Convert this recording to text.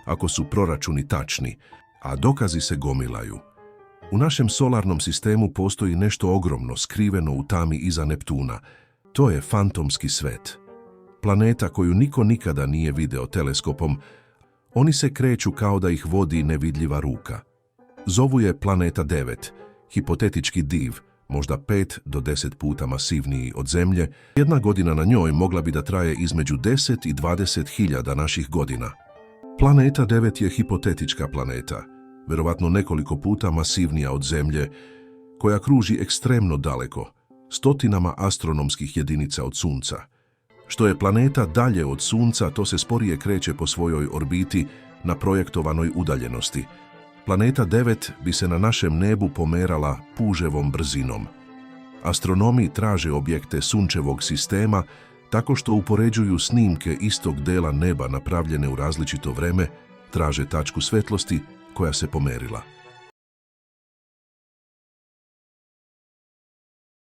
ako su proračuni tačni, a dokazi se gomilaju. U našem solarnom sistemu postoji nešto ogromno skriveno u tami iza Neptuna. To je fantomski svet. Planeta koju niko nikada nije video teleskopom, oni se kreću kao da ih vodi nevidljiva ruka. Zovu je Planeta 9, hipotetički div, možda 5 do 10 puta masivniji od Zemlje. Jedna godina na njoj mogla bi da traje između 10 i 20 hiljada naših godina. Planeta 9 je hipotetička planeta, verovatno nekoliko puta masivnija od Zemlje, koja kruži ekstremno daleko, stotinama astronomskih jedinica od Sunca. Što je planeta dalje od Sunca, to se sporije kreće po svojoj orbiti na projektovanoj udaljenosti. Planeta 9 bi se na našem nebu pomerala puževom brzinom. Astronomi traže objekte sunčevog sistema tako što upoređuju snimke istog dela neba napravljene u različito vreme, traže tačku svetlosti koja se pomerila.